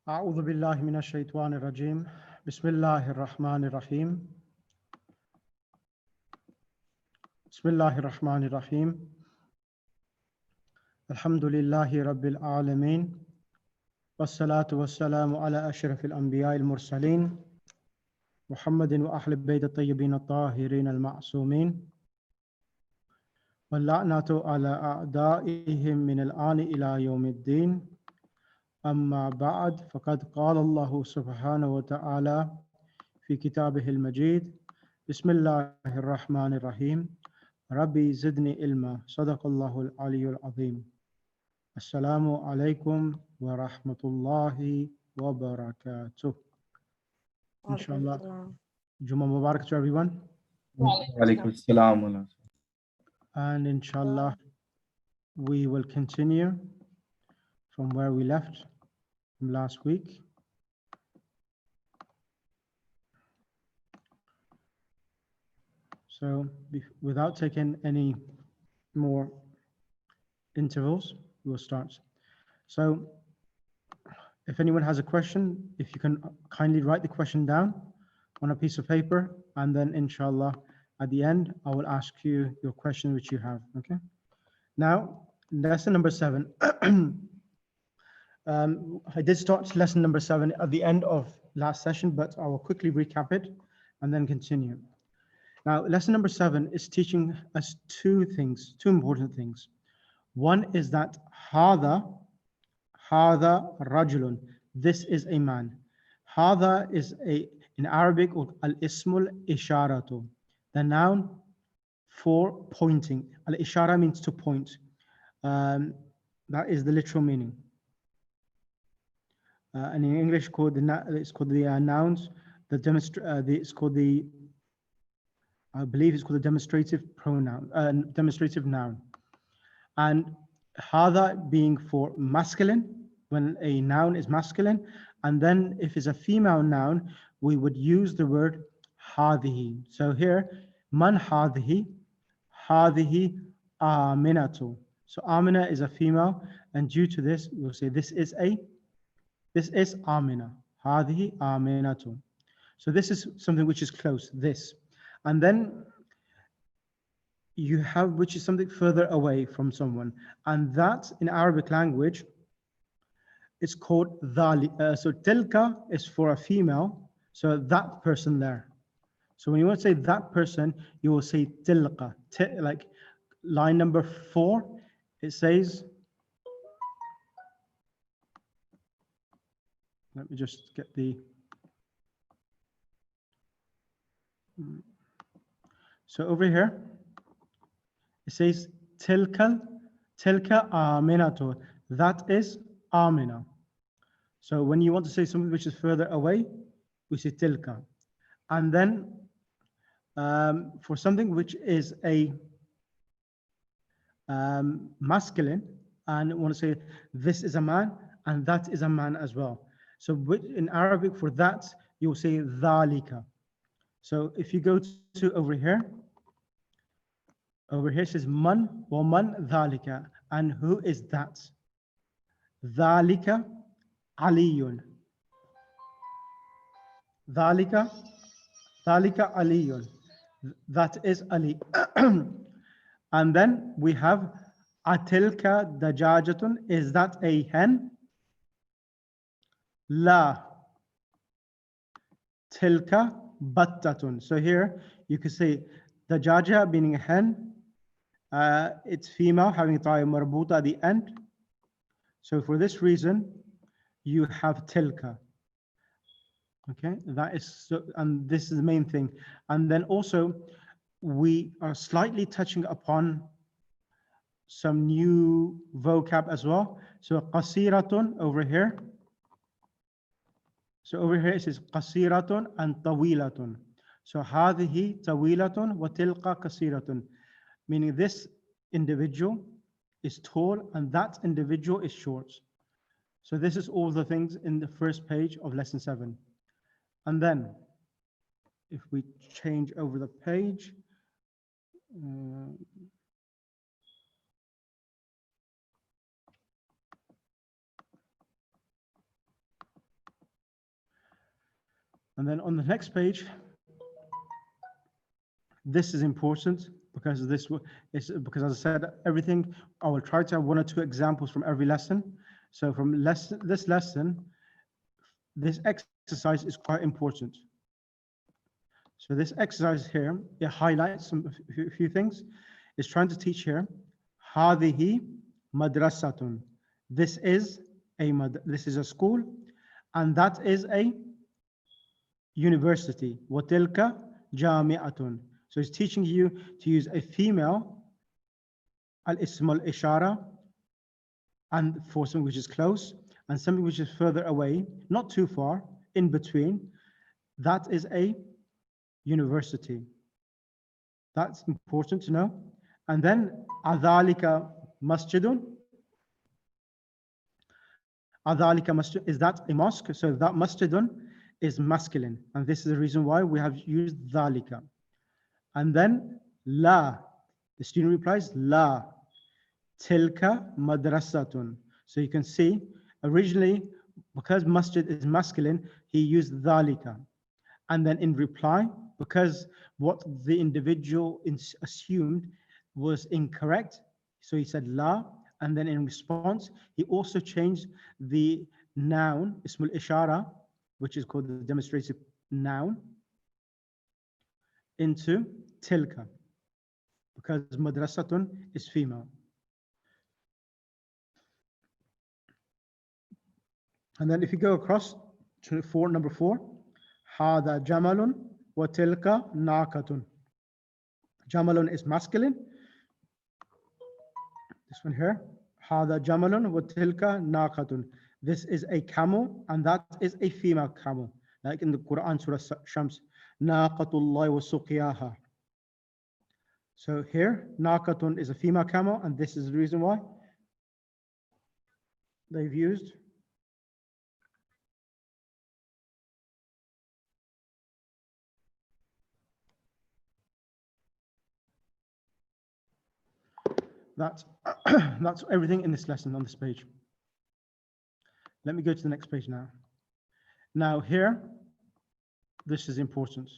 أعوذ بالله من الشيطان الرجيم بسم الله الرحمن الرحيم بسم الله الرحمن الرحيم الحمد لله رب العالمين والصلاة والسلام على أشرف الأنبياء المرسلين محمد وأهل البيت الطيبين الطاهرين المعصومين واللعنة على أعدائهم من الآن إلى يوم الدين أما بعد فقد قال الله سبحانه وتعالى في كتابه المجيد بسم الله الرحمن الرحيم ربي زدني علما صدق الله العلي العظيم السلام عليكم ورحمة الله وبركاته. Inshallah, Juma Mubarak to everyone. Walaikum assalam. And inshallah, we will continue from where we left from last week. So without taking any more intervals, we will start. So if anyone has a question, if you can kindly write the question down on a piece of paper, and then inshallah, at the end, I will ask you your question which you have, okay? Now, lesson number 7. I did start lesson number 7 at the end of last session, but I will quickly recap it and then continue. Now, lesson number 7 is teaching us two important things. One is that hada rajulun, this is a man. Hada is in Arabic al-ismul isharatu, the noun for pointing. Al-ishara means to point. That is the literal meaning. And in English, it's called the nouns. It's called the, I believe it's called the demonstrative pronoun, demonstrative noun. And hada being for masculine, when a noun is masculine, and then if it's a female noun, we would use the word hadihi. So here, man hadihi aminatu. So Amina is a female, and due to this, we'll say this is Amina. Hadihi aminatu. So this is something which is close, this. And then you have which is something further away from someone. And that in Arabic language, it's called dhali. So tilka is for a female, so that person there. So when you want to say that person, you will say tilka. Like line number 4, it says, let me just get the, so over here, it says tilka aminatu, that is Amina. So when you want to say something which is further away, we say tilka. And then for something which is a masculine, and want to say this is a man and that is a man as well. So in Arabic for that, you will say dhalika. So if you go to over here it says man wa man dhalika, and who is that? Dhalika aliyun. Dhalika aliyun. That is Ali. And then we have atilka dajajatun. Is that a hen? La. Tilka battatun. So here you could say dajaja meaning a hen. It's female, having ta'i marbuta at the end. So for this reason, you have tilka. Okay, that is so, and this is the main thing. And then also, we are slightly touching upon some new vocab as well. So qasiratun over here. So over here it says qasiratun and tawilatun. So hadhihi tawilatun wa tilqa qasiratun, meaning this individual is tall and that individual is short. So this is all the things in the first page of lesson 7. And then if we change over the page, And then on the next page, this is important because this is because, as I said, everything I will try to have 1 or 2 examples from every lesson. So from this lesson, this exercise is quite important. So this exercise here, it highlights a few things. It's trying to teach here, هذه مدرسة. This is a school, and that is a university. وتلك جامعة. So it's teaching you to use a female, al-ism al-ishara, and for something which is close, and something which is further away, not too far, in between. That is a university. That's important to know. And then adhalika masjidun. Adhalika masjid, is that a mosque? So that masjidun is masculine, and this is the reason why we have used dhalika. And then la, the student replies la, tilka madrasatun. So you can see originally, because masjid is masculine, he used dhalika. And then in reply, because what the individual assumed was incorrect, so he said la, and then in response, he also changed the noun, ismul ishara, which is called the demonstrative noun, into tilka, because madrasatun is female. And then if you go across to number 4, hada jamalun wa tilka naqatun. Jamalun is masculine. This one here, hada jamalun wa tilka naqatun. This is a camel, and that is a female camel, like in the Quran, Surah Shams, naqatullahi wa suqiyaha. So here, naqatun is a female camel, and this is the reason why they've used that. That's everything in this lesson on this page. Let me go to the next page now. Now here, this is important.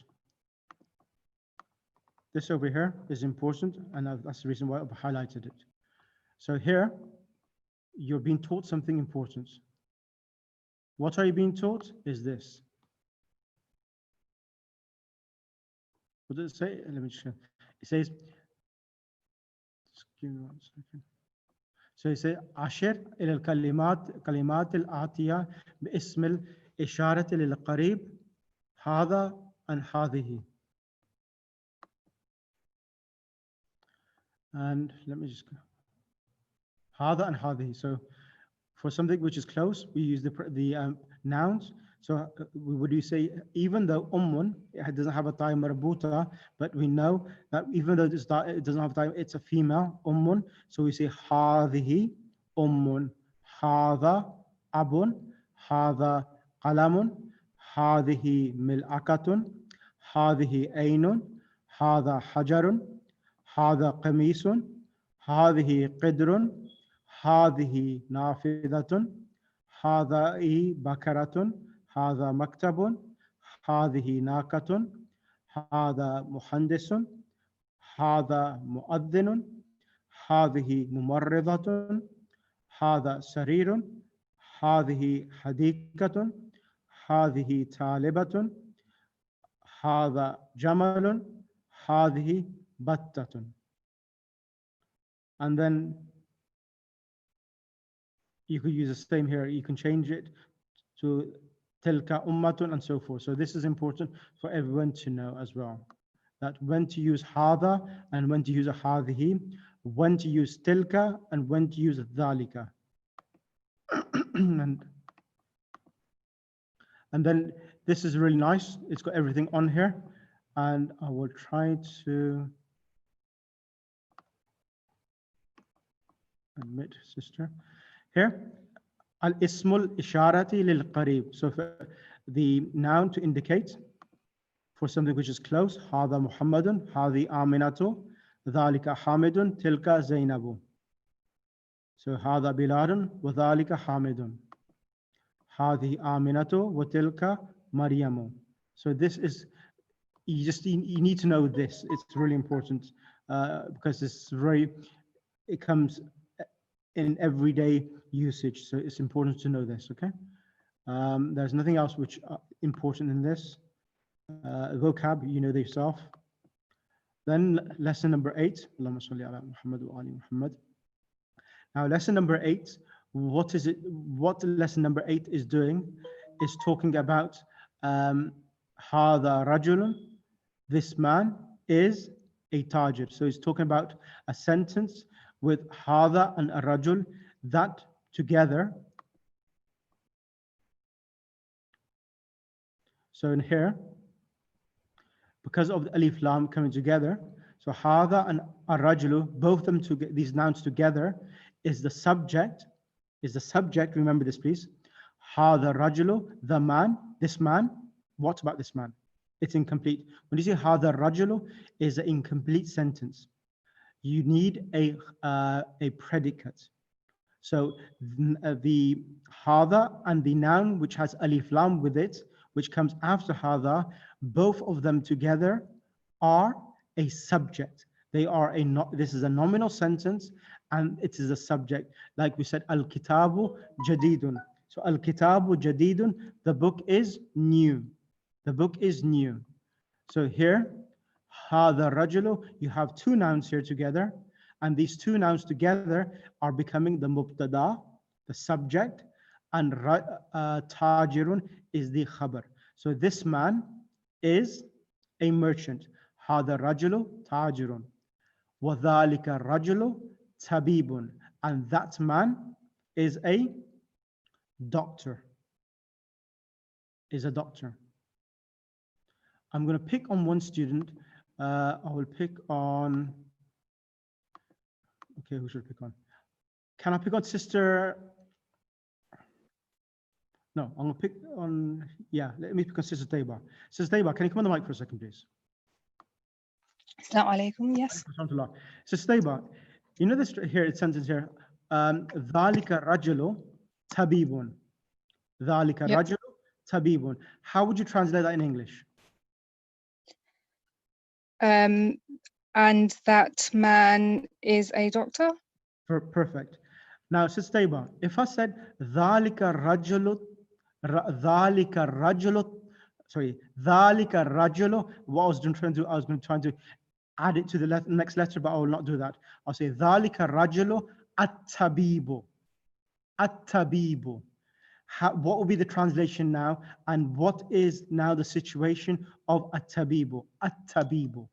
This over here is important, and that's the reason why I've highlighted it. So here, you're being taught something important. What are you being taught? Is this. What does it say? Let me just show. It says, just give me 1 second. So it says, أشر إلى الكلمات الآتية باسم الإشارة للقريب هذا and هذه. And let me just go. هذا and هذه. So for something which is close, we use the nouns. So would you say, even though ummun, it doesn't have a ta'i marbuta, but we know that even though it doesn't have a ta'i, it's a female, ummun. So we say هذه ummun, هذا abun, هذا qalamun, هذه ملعقة, هذه عين, هذا حجر, هذا قميص, هذه قدر, هذه نافذة, هذه بكرة, هذا مكتب, هذه ناقة, هذا مهندس, هذا مؤذن, هذه ممرضة, هذا سرير, هذه حديقة, هذه طالبة, هذا جمل, هذه بطة. And then you could use the same here. You can change it to tilka ummatun and so forth. So this is important for everyone to know as well, that when to use hada and when to use a hadihi, when to use tilka and when to use dhalika. and then this is really nice. It's got everything on here, and I will try to admit sister here. Al-ismul isharati lil qarib. So for the noun to indicate for something which is close, hada Muhammadun, hadi Aminatu, dhalika Hamidun, tilka Zainabu. So hada Biladun, wa dhalika Hamidun. Hadi Aminatu, wa tilka Maryamu. So this is, you need to know this. It's really important because it's it comes in everyday usage. So it's important to know this, okay? There's nothing else which important in this. Vocab, you know yourself. Then lesson number 8. Allahumma salli ala Muhammad wa ali Muhammad. Now lesson number 8, what is it? What lesson number 8 is doing is talking about Hada rajulun, this man is a tajir. So he's talking about a sentence with Hada and a rajul that together. So in here, because of the alif lam coming together, so Hada and Ar-Rajulu, both of them, these nouns together, is the subject. Remember this, please. Hada Rajulu, the man, this man. What about this man? It's incomplete. When you say Hada Rajulu, is an incomplete sentence. You need a predicate. So the Hada and the noun which has alif lam with it, which comes after Hada, both of them together are a subject. They are this is a nominal sentence and it is a subject. Like we said, Al-Kitabu Jadidun. So Al-Kitabu Jadidun, the book is new. The book is new. So here, Hada Rajulu, you have two nouns here together, and these two nouns together are becoming the Mubtada, the subject, and Tajirun is the Khabar. So this man is a merchant. Hada Rajulu Tajirun. Wadhalika Rajulu Tabibun. And that man is a doctor. Is a doctor. I'm going to pick on one student. I will pick on. Okay, who should I pick on? Can I pick on Sister? No, I'm going to pick on. Yeah, let me pick on Sister Taiba. Sister Taiba, can you come on the mic for a second, please? Assalamu alaikum. Yes. Sister Taiba, you know this here, it sentence here. Dhalika rajulu tabibun. Dhalika rajulu tabibun. How would you translate that in English? And that man is a doctor. Perfect. Now, Sister Taiba, if I said dhalika rajulu, what I was trying to do, I was going to add it to the next letter, but I will not do that. I'll say dhalika rajulu at-tabibu. At-tabibu. What will be the translation now? And what is now the situation of at-tabibu? At-tabibu.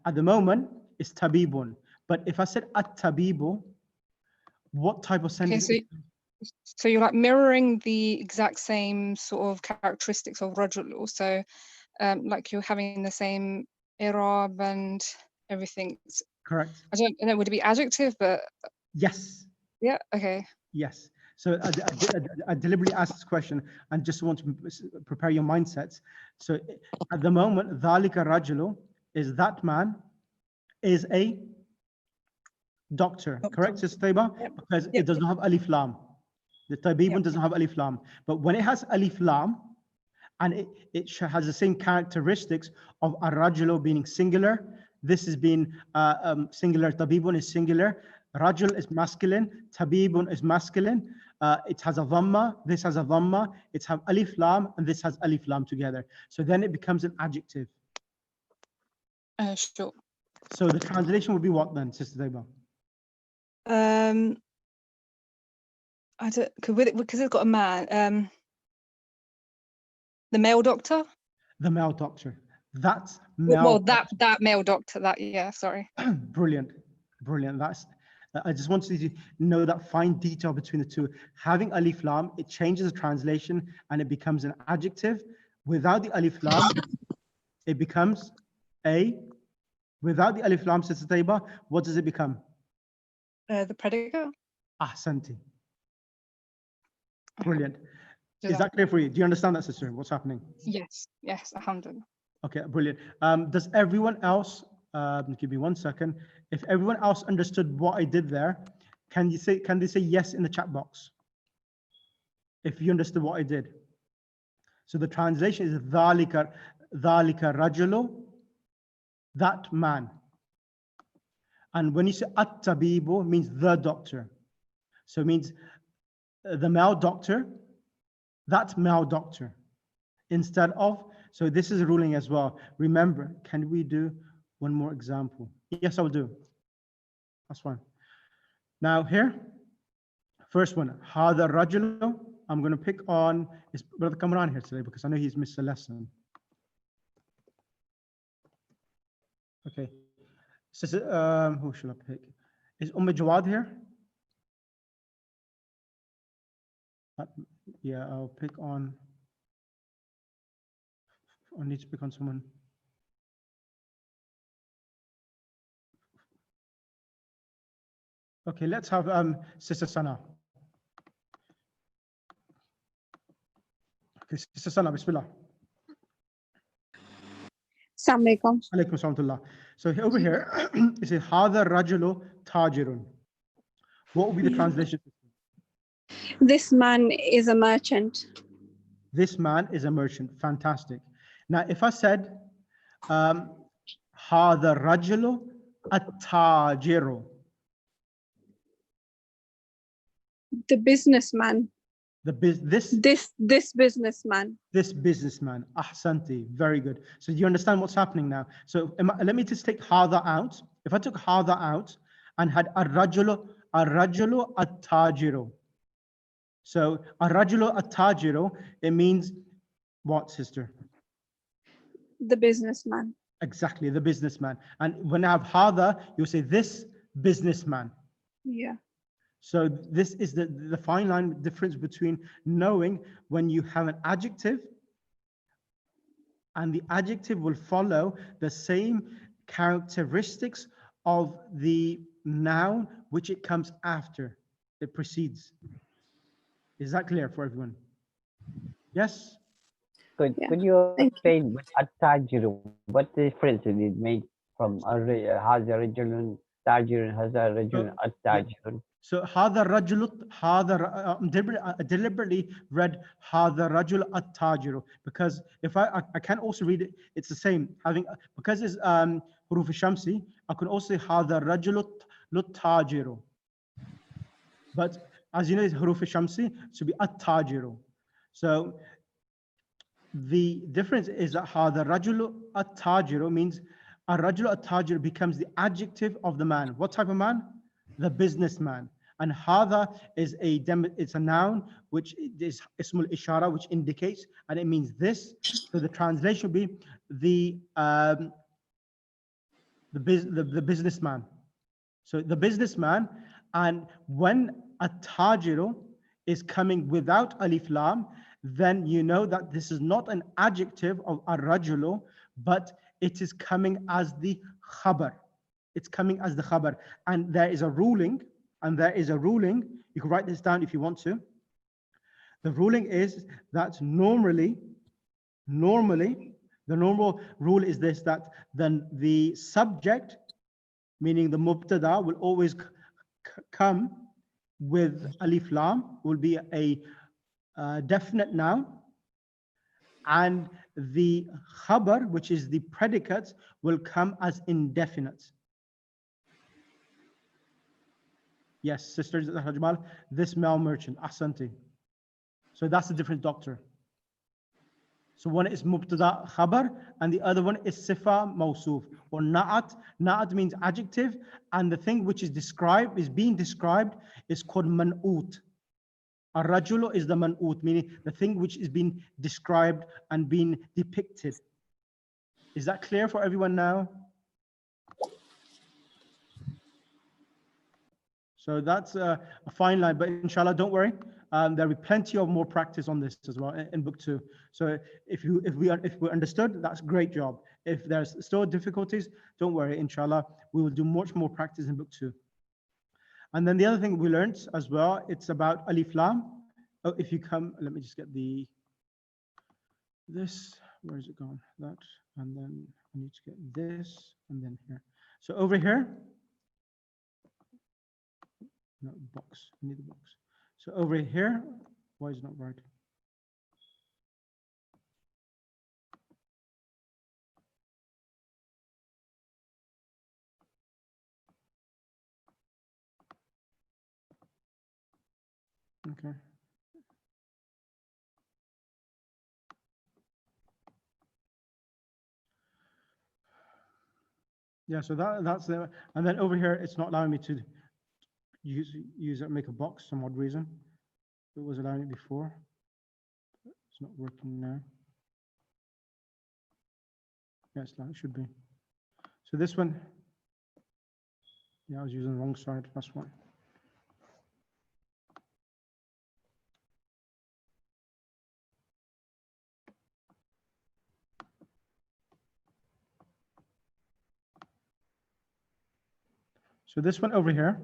At the moment, it's tabibun. But if I said at-tabibu, what type of sentence? Okay, so you're like mirroring the exact same sort of characteristics of rajulu. So like you're having the same i'rab and everything. Correct. I don't know, would it be adjective, but yes. Yeah, okay. Yes. So I deliberately asked this question and just want to prepare your mindsets. So at the moment, dhalika rajulu is that man is a doctor. Correct, Sister Taiba? Yep. Because it does not have alif lam. The tabibun doesn't have alif lam. But when it has alif lam, and it has the same characteristics of ar-rajulu being singular, this is being singular, tabibun is singular, rajul is masculine, tabibun is masculine, it has a dhamma, this has a dhamma, it has alif lam, and this has alif lam together. So then it becomes an adjective. Sure. So the translation would be what then, Sister Taiba? I don't, because it's got a man. The male doctor. The male doctor. That's male. Well, that male doctor. That, yeah. Sorry. Brilliant, brilliant. That's. I just wanted you to know that fine detail between the two. Having alif lam, it changes the translation and it becomes an adjective. Without the alif lam, it becomes a. Without the alif lam, Sister Taiba, what does it become? The predicate. Ahsanti. Brilliant. Is that clear for you? Do you understand that, sister? What's happening? Yes. Yes. 100. Okay, brilliant. Does everyone else? Give me 1 second. If everyone else understood what I did there, can they say yes in the chat box? If you understood what I did. So the translation is dhalika ذلك الرجل, that man. And when you say at-tabibu, means the doctor. So it means the male doctor, that male doctor. Instead of, so this is a ruling as well. Remember, can we do one more example? Yes, I'll do. That's fine. Now here, first one, هذا الرجل. I'm going to pick on, is Brother Kamran here today because I know he's missed a lesson. Okay. So, who should I pick? Is Jawad here? Yeah, I'll pick on, I need to pick on someone. Okay, let's have Sister Sana. Okay, Sister Sana, Bismillah. Assalamu alaikum. Alaikum assalam. So over here, it says, هذا الرجل تاجر. What would be the translation? This man is a merchant. This man is a merchant. Fantastic. Now, if I said, هذا الرجل التاجر. The businessman. This businessman. This businessman. Ahsanti. Very good. So you understand what's happening now. So let me just take hada out. If I took hada out and had ar-rajulu at-tajiru. So ar-rajulu at-tajiru, it means what, sister? The businessman. Exactly, the businessman. And when I have hada, you say this businessman. Yeah. So this is the fine line difference between knowing when you have an adjective and the adjective will follow the same characteristics of the noun which it comes after, it precedes. Is that clear for everyone? Yes? Could Yeah. could you Thank explain what at-tajiru, what difference did it make from هذا رجل تاجر هذا رجل at-tajirun? So هذا الرجل I deliberately read هذا الرجل التاجر because if I can also read it, it's the same, because it's huruf shamsi, I can also say هذا الرجل التاجر, but as you know it's huruf shamsi, it should be التاجر. So the difference is that هذا الرجل التاجر means الرجل التاجر becomes the adjective of the man. What type of man? The businessman. And hada is it's a noun which is ismul ishara, which indicates, and it means this. So the translation would be the businessman. So the businessman, and when a tajiru is coming without alif lam, then you know that this is not an adjective of ar-rajulu, but it is coming as the khabar. It's coming as the khabar, and there is a ruling. You can write this down if you want to. The ruling is that normally, the normal rule is this, that then the subject, meaning the mubtada, will always come with alif lam, will be a definite noun, and the khabar, which is the predicate, will come as indefinite. Yes, sisters, this male merchant, ahsanti. So that's a different doctor. So one is mubtada khabar, and the other one is sifa mawsuf, or na'at. Na'at means adjective, and the thing which is being described is called man'ut. Ar-rajulu is the man'ut, meaning the thing which is being described and being depicted. Is that clear for everyone now? So that's a fine line, but inshallah, don't worry. There will be plenty of more practice on this as well in book 2. So if we understood, that's a great job. If there's still difficulties, don't worry. Inshallah, we will do much more practice in book 2. And then the other thing we learned as well, it's about alif lam. Oh, if you come, let me just get this. Where is it gone? That, and then I need to get this, and then here. So over here. No, box. I need the box. So over here, why is it not right? Okay. Yeah, so that's the, and then over here, it's not allowing me to use it, make a box for some odd reason. It was allowing it before. It's not working now. Yes, that should be. So this one, yeah, I was using the wrong side, that's one. So this one over here,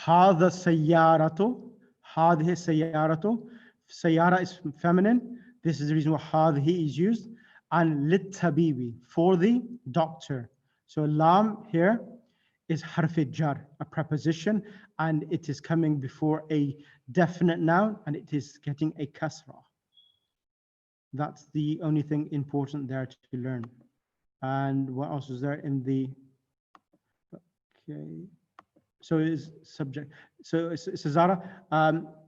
هذا سيارة, هذه سيارة. Sayara is feminine. This is the reason why هذه is used. And للطبيب, for the doctor. So lam here is harf jar, a preposition, and it is coming before a definite noun, and it is getting a kasra. That's the only thing important there to learn. And what else is there in the, okay. So it's subject. So it's Zara,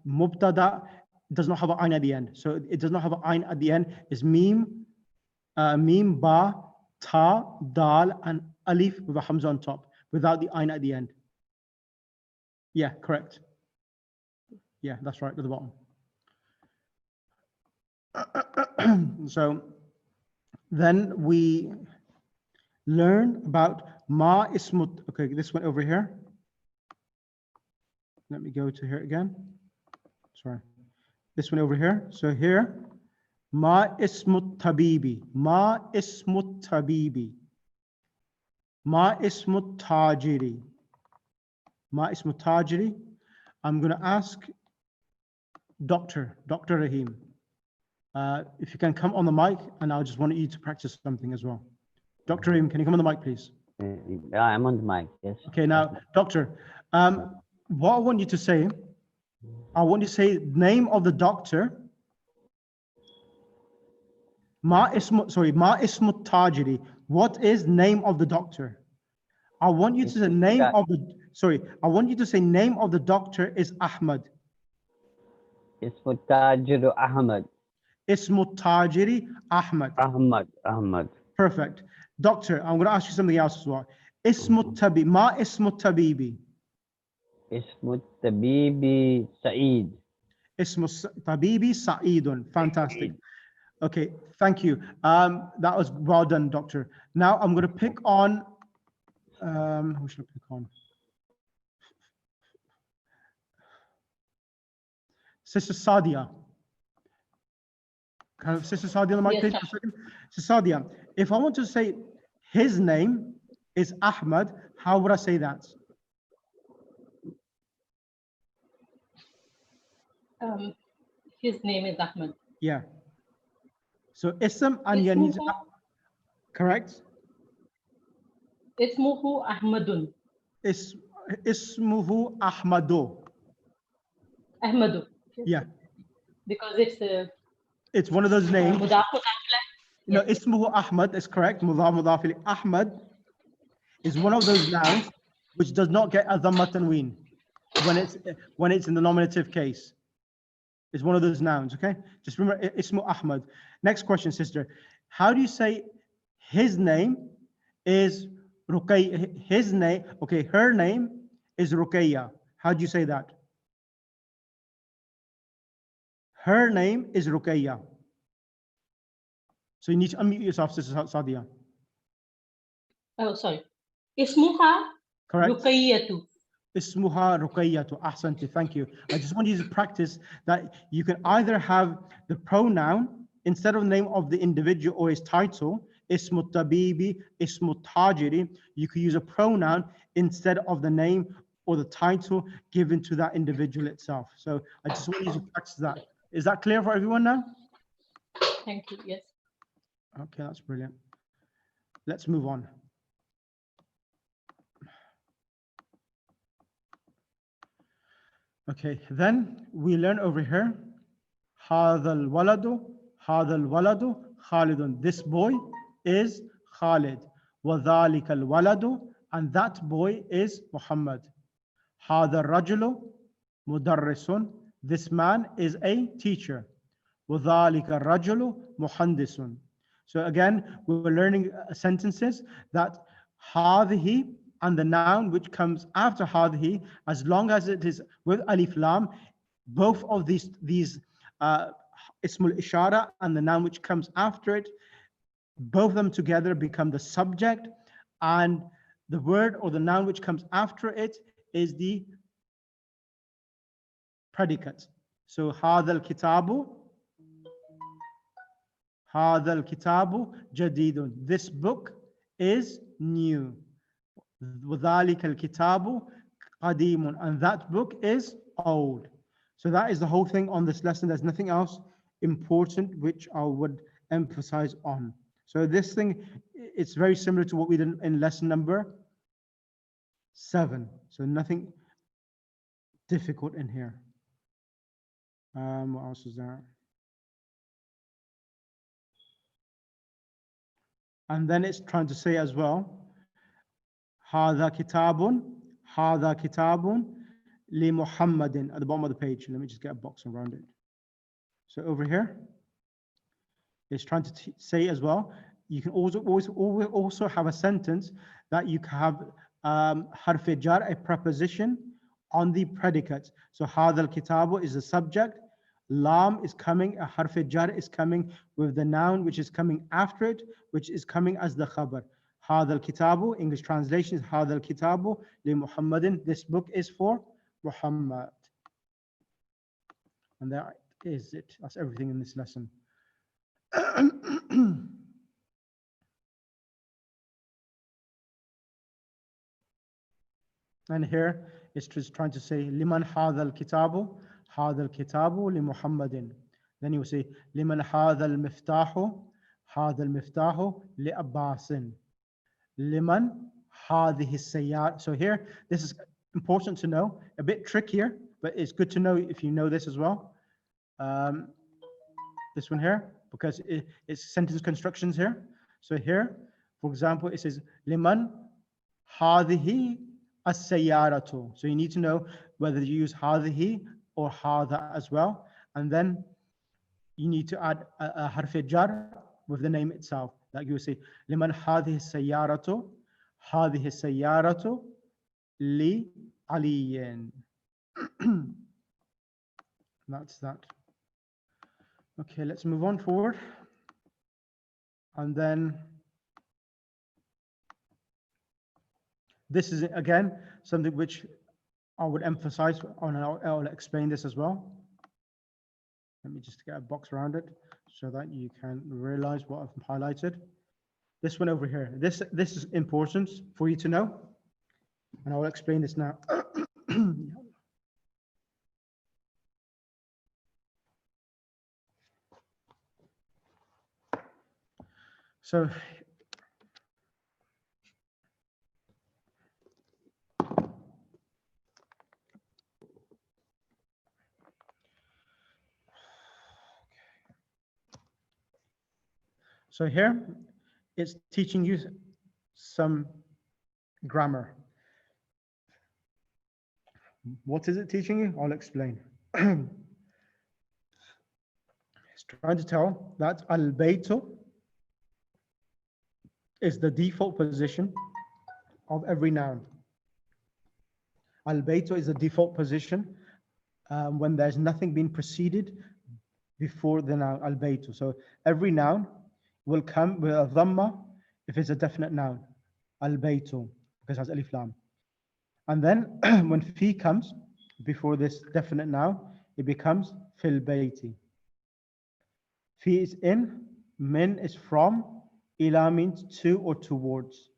mubtada does not have an ayn at the end. So it does not have an ayn at the end. It's mim, mim, ba, ta, dal, and alif with a hamza on top, without the ayn at the end. Yeah, correct. Yeah, that's right, at the bottom. So then we learn about ma ismut. Okay, this one over here. Let me go to here again. Sorry. This one over here. So here, ma ismut tabibi. Ma ismut tabibi. Ma ismut tajiri. Ma ismut tajiri. I'm going to ask Dr. Rahim. If you can come on the mic, and I just want you to practice something as well. Dr. Rahim, can you come on the mic, please? Yeah, I'm on the mic, yes. Okay, now, Doctor, what I want you to say, I want you to say name of the doctor. Ma ismu tajiri. What is name of the doctor? I want you to say name of the, I want you to say name of the doctor is Ahmad. Ismu Tajiru Ahmad. Ismu tajiri Ahmad. Ahmad. Perfect. Doctor, I'm going to ask you something else as well. Ismu tabi, ma ismu tabibi. Ismu Tabibi Saeed. Ismu tabibi Saeedun. Fantastic. Okay, thank you. That was well done, Doctor. Now I'm going to pick on, who should I pick on? Sister Sadia. Can I have Sister Sadia on the mic, please, for a second? Sister Sadia, if I want to say his name is Ahmad, how would I say that? His name is Ahmad. Yeah. So ism and you need to, correct? Ismuhu Ahmadun. Ismuhu Ahmado. Ahmadu. Yeah. Because it's one of those names. Mudaf No, Ismuhu Ahmad is correct. Mudaf ilayh. Ahmad is one of those nouns which does not get a dhamma tanween when it's in the nominative case. It's one of those nouns, okay? Just remember Ismu Ahmad. Next question, sister. How do you say his name is Ruqayya? His name, okay, her name is Ruqayya. How do you say that? Her name is Ruqayya. So you need to unmute yourself, Sister Sadia. Oh, sorry. Ismuha Correct. Ruqayyatu. Ismuha Ruqayyatu. Ahsanti. Thank you. I just want you to practice that you can either have the pronoun instead of the name of the individual or his title, Ismu Tabibi, Ismu Tajiri. You could use a pronoun instead of the name or the title given to that individual itself. So I just want you to practice that. Is that clear for everyone now? Thank you. Yes. Okay, that's brilliant. Let's move on. Okay, then we learn over here, هذا الولد خالد. This boy is Khalid. وذلك الولد, and that boy is Muhammad. هذا الرجل, مدرس. This man is a teacher. وذلك الرجل مهندس. So again, we're learning sentences that هذه and the noun which comes after هذه, as long as it is with alif lam, both of these ismul ishara and the noun which comes after it, both of them together become the subject, and the word or the noun which comes after it is the predicate. So هذا الكتاب جديد. This book is new. وذلك الكتاب قديم. And that book is old. So that is the whole thing on this lesson. There's nothing else important which I would emphasize on. So this thing, it's very similar to what we did in lesson number 7. So nothing difficult in here. What else is there? And then it's trying to say as well, هذا كتاب لمحمد at the bottom of the page. Let me just get a box around it. So over here, it's trying to say as well, you can also have a sentence that you can have harf jar, a preposition on the predicate. So هذا الكتاب is the subject, lam is coming, a harf jar is coming with the noun which is coming after it, which is coming as the khabar. هذا الكتاب, English translation is هذا الكتاب لمحمد. This book is for Muhammad. And that is it. That's everything in this lesson. And here it's just trying to say لمن هذا الكتاب لمحمد. Then you will say لمن هذا المفتاح لعباس. لمن هذه السيارة. So here, this is important to know, a bit trickier, but it's good to know if you know this as well. This one here, because it's sentence constructions here. So here, for example, it says لمن هذه السيارة. So you need to know whether you use هذه or هذا as well. And then you need to add a harf jar with the name itself. Like you say, لمن هذه السيارة لعلي. That's that. Okay, let's move on forward. And then this is again something which I would emphasize on. I'll explain this as well. Let me just get a box around it so that you can realize what I've highlighted. This one over here. This is important for you to know, and I will explain this now. So here it's teaching you some grammar. What is it teaching you? I'll explain. It's trying to tell that al-baytu is the default position of every noun. Al-baytu is the default position when there's nothing being preceded before the noun al-baytu. So every noun will come with a dhamma if it's a definite noun, al-baytu, because it has alif lam. And then when fi comes before this definite noun, it becomes fil bayti. Fi is in, min is from, ila means to or towards.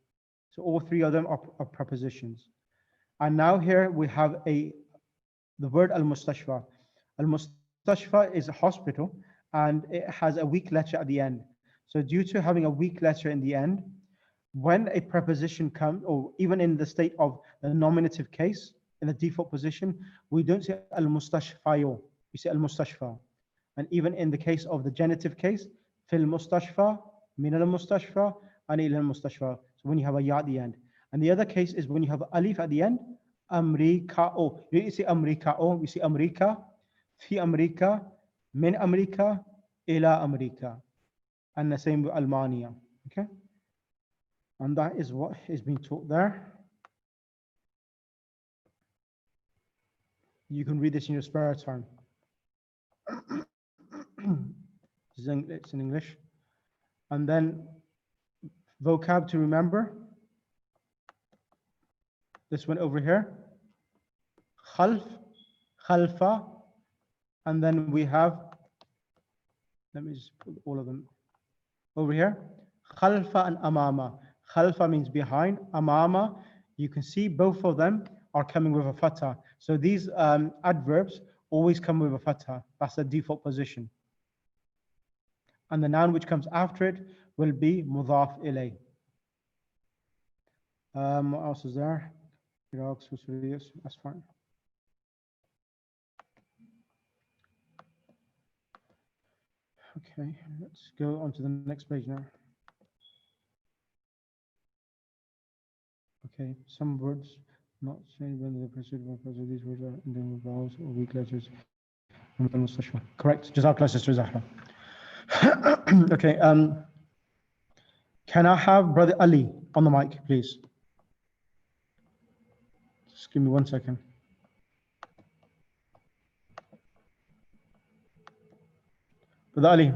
So all three of them are prepositions. And now here we have the word al-mustashfa. Al-mustashfa is a hospital, and it has a weak letter at the end. So due to having a weak letter in the end, when a preposition comes, or even in the state of the nominative case, in the default position, we don't say al-mustashfayo, we say al-mustashfa. And even in the case of the genitive case, fil mustashfa, min al-mustashfa, and ila al-mustashfa. So when you have a ya at the end. And the other case is when you have alif at the end, America. Oh, you see America. Oh, you see America. في أمريكا. من أمريكا إلى أمريكا. And the same with Almania. Okay. And that is what is being taught there. You can read this in your spare time. It's in English. And then vocab to remember. This one over here. Khalf, khalfa. And then we have, let me just put all of them over here. Khalfa and amama. Khalfa means behind. Amama, you can see both of them are coming with a fatha. So these adverbs always come with a fatha. That's the default position. And the noun which comes after it will be mudaf ilay. What else is there? Iraq, Syria, that's fine. Okay, let's go on to the next page now. Okay, some words not changed when they preceded by pressure. These words are ending with vowels or weak letters. Correct. Jazakallah, Sister Zahra. Okay, can I have Brother Ali on the mic, please? Just give me 1 second. Brother Ali,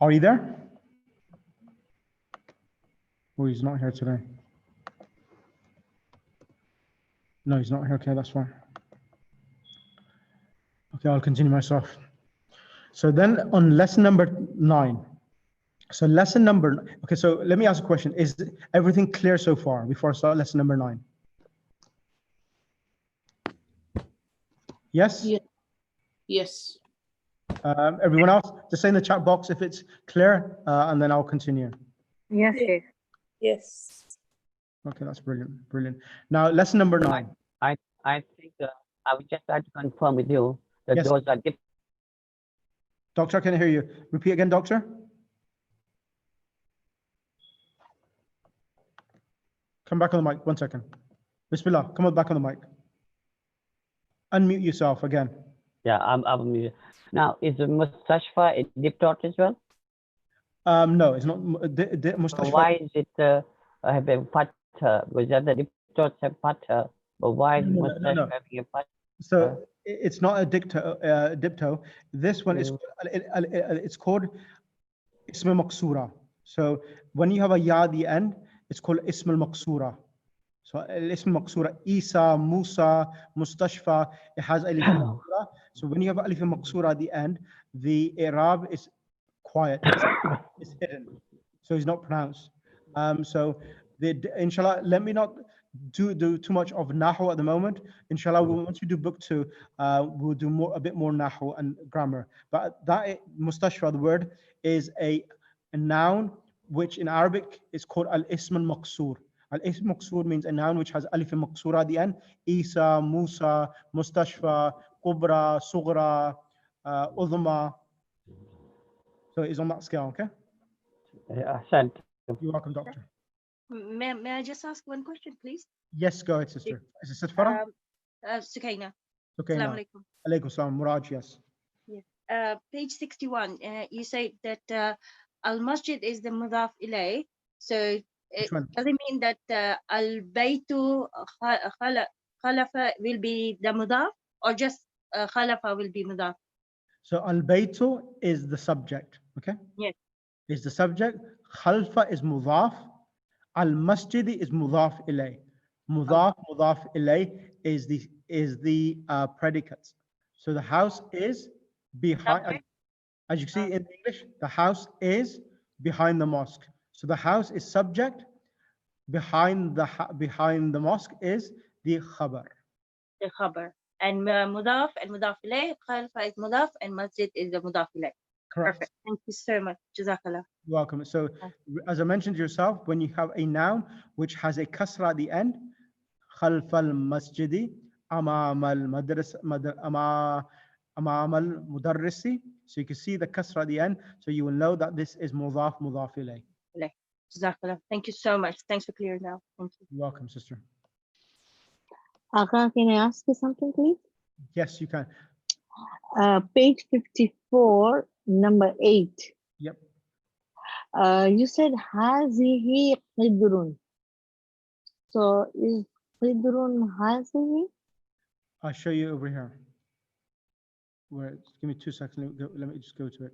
are you there? Oh, he's not here today. No, he's not here. Okay, that's fine. Okay, I'll continue myself. So then on lesson number 9. So lesson number, okay, so let me ask a question. Is everything clear so far before I start lesson number 9? Yes? Yeah. Yes. Everyone else, just say in the chat box if it's clear, and then I'll continue. Yes, Yeah. Sheikh. Yes. Okay, that's brilliant, brilliant. Now, lesson number 9. I think I would just like to confirm with you that Yes. those are different. Doctor, I can hear you. Repeat again, doctor. Come back on the mic, 1 second. Bismillah, come on back on the mic. Unmute yourself again. Yeah, I'm now is the mustashfa a deep thought as well? No, it's not. So Mustashfa. why is it have a fatha? Was that the deep thoughts have fatha? But why is No. mustashfa having a fatha? So it's not a dipto. This one is it's called ism al-maqsura. So when you have a ya at the end, it's called ism al-maqsura. So ism al-maqsura, Isa, Musa, Mustashfa, it has alif al-maqsura. So when you have alif al-maqsura at the end, the i'rab is quiet. It's hidden. So it's not pronounced. So inshallah, let me not do too much of nahu at the moment. Inshallah, once we do book 2, we'll do a bit more nahu and grammar. But that mustashfa, the word, is a noun which in Arabic is called al-ism al-maqsur. Al-ism al-maqsur means a noun which has alif al-maqsura at the end. Isa, Musa, Mustashfa, Kubra, Sughra, Udhma. So it's on that scale, okay? Sent. You're welcome, doctor. May I just ask one question, please? Yes, go ahead, sister. Is it Sister Farah? Sukaina. Okay, Assalamu now. alaikum. Alaykum salam, Muraj, yes. Page 61, you say that al-masjid is the mudaf ilay. So Which one? does it mean that al-baytu khalafa will be the mudaf, or just khalafa will be mudaf? So al-baytu is the subject, okay? Yes. Is the subject. Khalfa is mudaf. Al-masjid is mudaf ilay. Mudaf ilay is the predicate. So the house is behind. Subject? As you see in English, the house is behind the mosque. So the house is subject. Behind the mosque is the khabar. The khabar. And mudaf and mudaf ilay, khalafa is mudaf, and masjid is the mudaf ilay. Correct. Perfect. Thank you so much. Jazakallah. You're welcome. So as I mentioned yourself, when you have a noun which has a kasra at the end, khalf al-masjidi, amam al-mudarrisi. So you can see the kasra at the end. So you will know that this is mudaf ilay. Jazakallah. Thank you so much. Thanks for clearing out. Thank you. You're welcome, sister. Aga, can I ask you something, please? Yes, you can. Page 54, number 8. Yep. You said hazihi qidrun. So is qidrun hazihi? I'll show you over here. Where? Give me 2 seconds. Let me just go to it.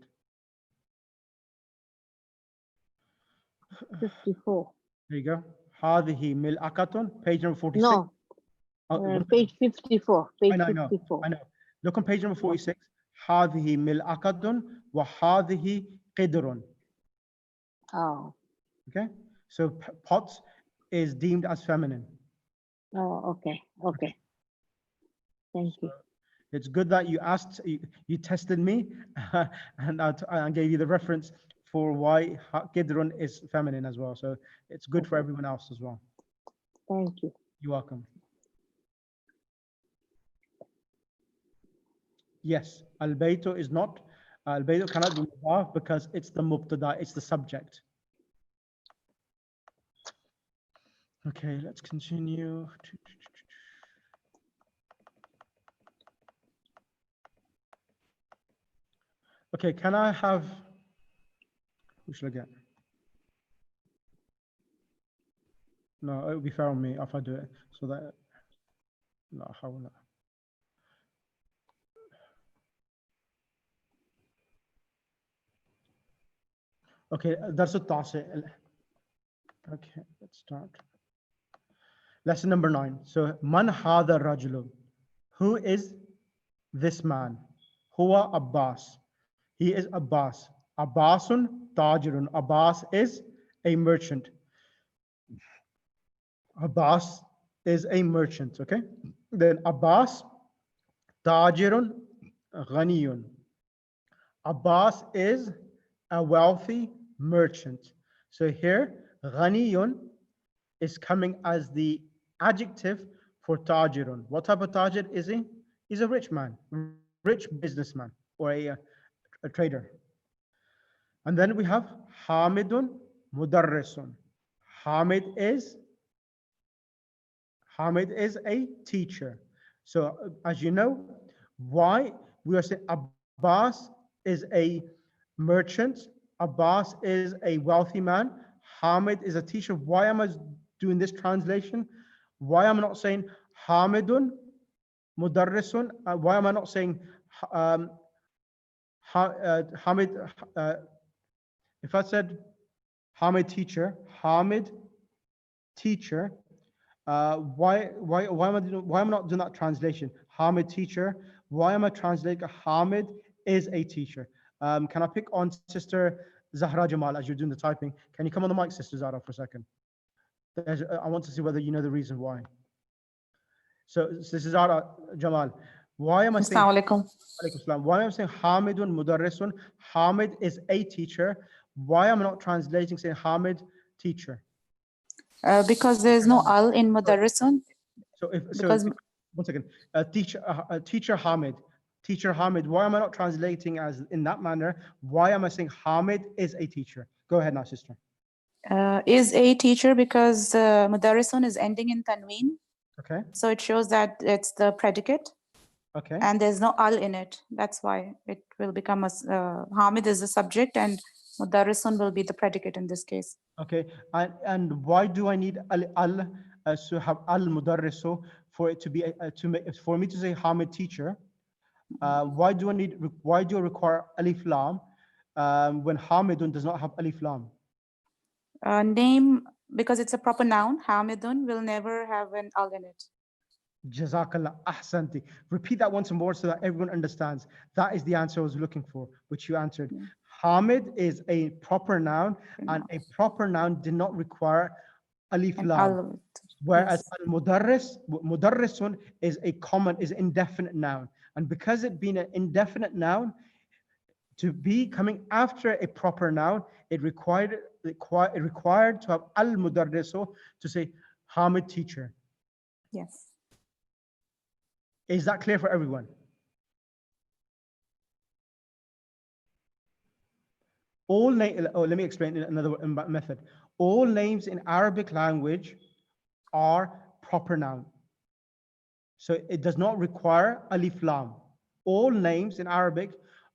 54. There you go. هذه ملعقة. Page number 46. No, page 54. Page I know. 54. I know. Look on page number 46. هذه ملعقة وهذه قدر. Oh, Okay. So pots is deemed as feminine. oh, okay, okay. Thank you. It's good that you asked, you tested me, and I gave you the reference for why Qidrun is feminine as well. So it's good for everyone else as well. Thank you. You're welcome. Yes, al-baytu is not, al-baytu cannot be mudaf because it's the mubtada, it's the subject. Okay, let's continue. Okay, can I have, who should I get? No, it would be fair on me if I do it, so that, no, how will I? Okay, that's a toss. Okay, let's start. Lesson number 9. So, man hadha rajulun. Who is this man? Huwa Abbas. He is Abbas. Abbasun tajirun. Abbas is a merchant. Abbas is a merchant, okay? Then Abbas tajirun ghaniyun. Abbas is a wealthy merchant. So here, ghaniyun is coming as the adjective for tajirun. What type of tajir is he? He's a rich man, rich businessman, or a trader. And then we have Hamidun Mudarrisun. Hamid is a teacher. So as you know, why we are saying Abbas is a merchant, Abbas is a wealthy man, Hamid is a teacher. Why am I doing this translation? Why am I not saying Hamidun Mudarrisun? Why am I not saying Hamid? If I said Hamid teacher, Hamid teacher, why am I not doing that translation? Hamid teacher. Why am I translating Hamid is a teacher? Can I pick on Sister Zahra Jamal as you're doing the typing? Can you come on the mic, Sister Zahra, for a second? I want to see whether you know the reason why. So, Sister Zahra Jamal, why am I saying? Why am I saying Hamidun Mudarrisun? Hamid is a teacher. Why am I not translating saying Hamid teacher? Because there is no al in Mudarrisun. So if because so, one second, teacher Hamid, teacher Hamid. Why am I not translating as in that manner? Why am I saying Hamid is a teacher? Go ahead now, sister. Is a teacher because Mudarrisun is ending in tanween. Okay. So it shows that it's the predicate. Okay. And there's no al in it. That's why it will become a Hamid is the subject and Mudarrisun will be the predicate in this case. Okay. And why do I need al to have al mudarrisu for it to be for me to say Hamid teacher? Why do I require alif lam when Hamidun does not have alif lam? Name, because it's a proper noun, Hamidun will never have an al in it. Jazakallah ahsanti. Repeat that once more so that everyone understands. That is the answer I was looking for, which you answered. Yeah. Hamid is a proper noun, and a proper noun did not require alif lam. Whereas mudarrisun is a indefinite noun. And because it being an indefinite noun, to be coming after a proper noun, it required to have al-mudarrisu to say Hamid teacher. Yes. Is that clear for everyone? Let me explain in another method. All names in Arabic language are proper noun. So it does not require alif lam. All names in Arabic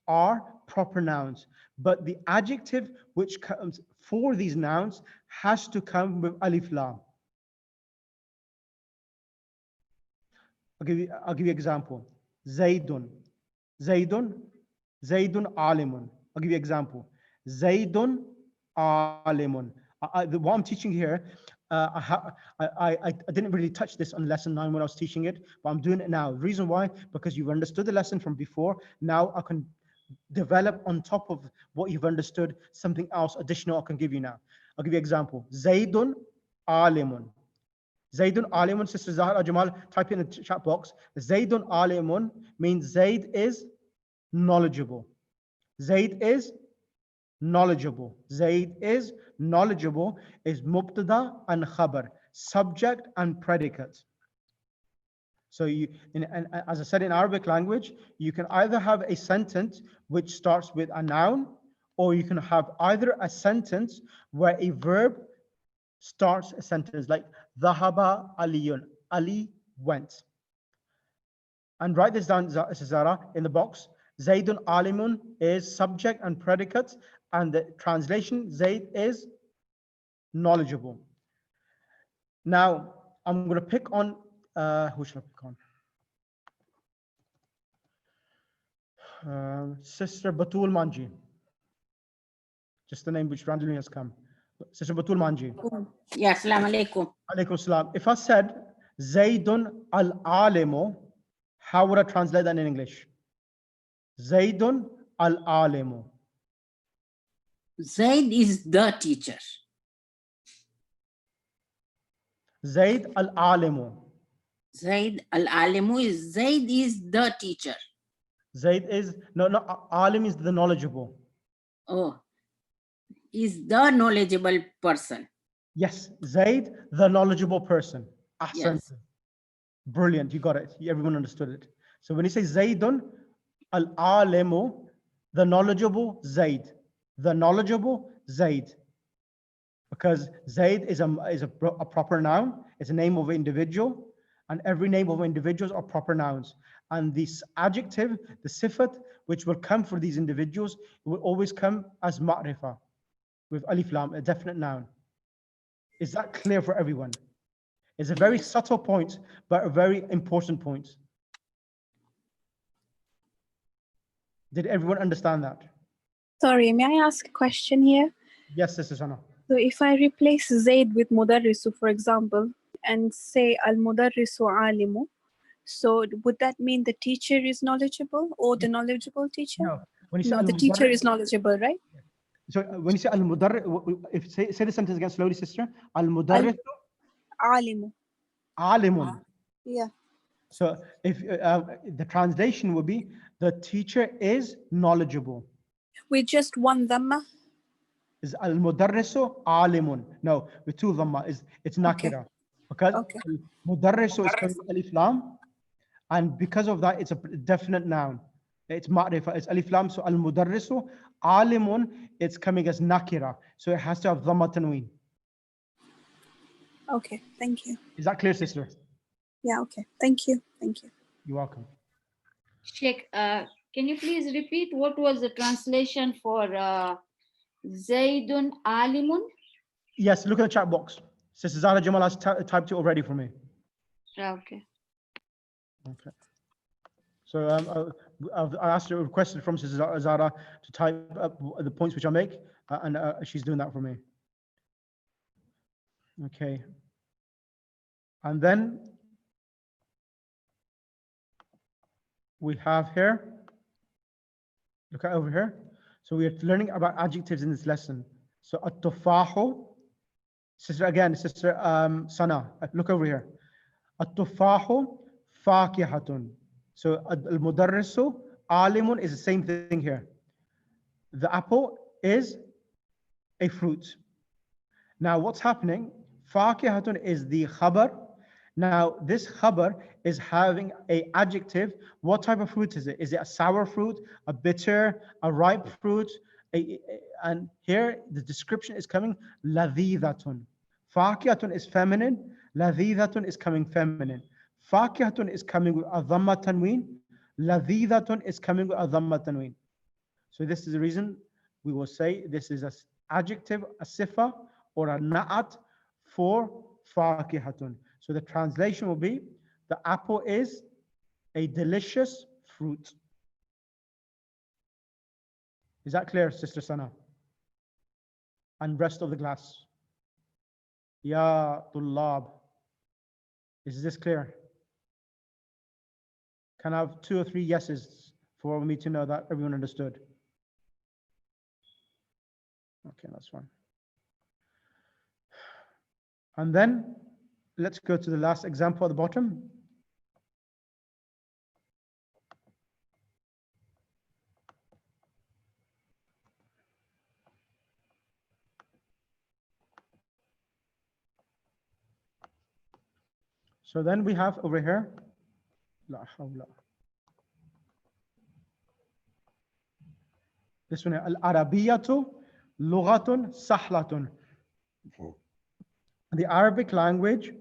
are proper nouns, but the adjective which comes for these nouns has to come with alif lam. I'll give you an example. Zaydun, Zaydun, Zaydun alimun. I'll give you an example. Zaydun alimun. What I'm teaching here, I didn't really touch this on lesson 9 when I was teaching it, but I'm doing it now. The reason why, because you've understood the lesson from before. Now I can develop on top of what you've understood something else additional I can give you now. I'll give you an example. Zaydun alimun. Zaydun alimun, Sister Zahra Jamal, type in the chat box. Zaydun alimun means Zayd is knowledgeable. Zayd is knowledgeable. Zayd is knowledgeable is mubtada and khabar, subject and predicate. So and as I said, in Arabic language, you can either have a sentence which starts with a noun, or you can have either a sentence where a verb starts a sentence, like Dhahaba Aliyun, Ali went. And write this down, Zara, in the box. Zaydun alimun is subject and predicate, and the translation, Zayd is knowledgeable. Now, I'm going to pick on, who should I pick on? Sister Batul Manji. Just the name which randomly has come. Sister Batul Manji. Yes, Assalamu alaikum. Alaikum salam. If I said Zaydun al-alimu, how would I translate that in English? Zaydun al-alimu. Zaid is the teacher. Zayd al-alimu. Zaid al-alimu is Zaid is the teacher. Zayd is, no, alim is the knowledgeable. Oh, is the knowledgeable person. Yes, Zayd, the knowledgeable person. Ahsan. Yes. Brilliant, you got it. Everyone understood it. So when you say Zaydun al-alimu, the knowledgeable Zayd. The knowledgeable Zayd. Because Zayd is a proper noun. It's a name of an individual. And every name of individuals are proper nouns. And this adjective, the sifat, which will come for these individuals, it will always come as ma'rifah, with alif lam, a definite noun. Is that clear for everyone? It's a very subtle point, but a very important point. Did everyone understand that? Sorry, may I ask a question here? Yes, Sister Sana. So if I replace Zaid with Mudarrisu, for example, and say Al-Mudarrisu alimu, so would that mean the teacher is knowledgeable or the knowledgeable teacher? No. When you say No, the teacher is knowledgeable, right? So when you say al-mudarris, if say the sentence again slowly, sister. Al-mudarris Alimu. alimun. Yeah. So if the translation would be, the teacher is knowledgeable. With just one dhamma? Is al-mudarrisu alimun. No, with two dhamma, it's nakira. Because mudarrisu is coming with alif lam, and because of that, it's a definite noun. It's ma'rifah, it's alif lam, so al-mudarrisu alimun, it's coming as nakira. So it has to have dhamma tanween. Okay, thank you. Is that clear, sister? Yeah, okay. Thank you. Thank you. You're welcome. Sheikh, can you please repeat what was the translation for Zaidun alimun? Yes, look at the chat box. Sister Zahra Jamal has typed it already for me. Okay. Okay. So I asked her, requested from Sister Zahra to type up the points which I make, and she's doing that for me. Okay. And then we have here, look at over here. So we are learning about adjectives in this lesson. So at-tufahu, sister again, Sister Sana, look over here. At-tufahu fakihatun. So al-mudarrisu alimun is the same thing here. The apple is a fruit. Now what's happening? Fakihatun is the khabar. Now this khabar is having a adjective. What type of fruit is it? Is it a sour fruit, a bitter, a ripe fruit? And here the description is coming ladhidatun. Fakihatun is feminine, ladhidatun is coming feminine. Fakihatun is coming with a dhamma tanween. Ladhidatun is coming with a dhamma tanween. So this is the reason we will say this is an adjective, a sifa, or a na'at for fakihatun. So the translation will be, the apple is a delicious fruit. Is that clear, Sister Sana? And rest of the class. Ya Tullab. Is this clear? Can I have 2 or 3 yeses for me to know that everyone understood? Okay, that's fine. And then let's go to the last example at the bottom. So then we have over here, La hawla. This one, al-arabiyatu lughatun sahlatun. The Arabic language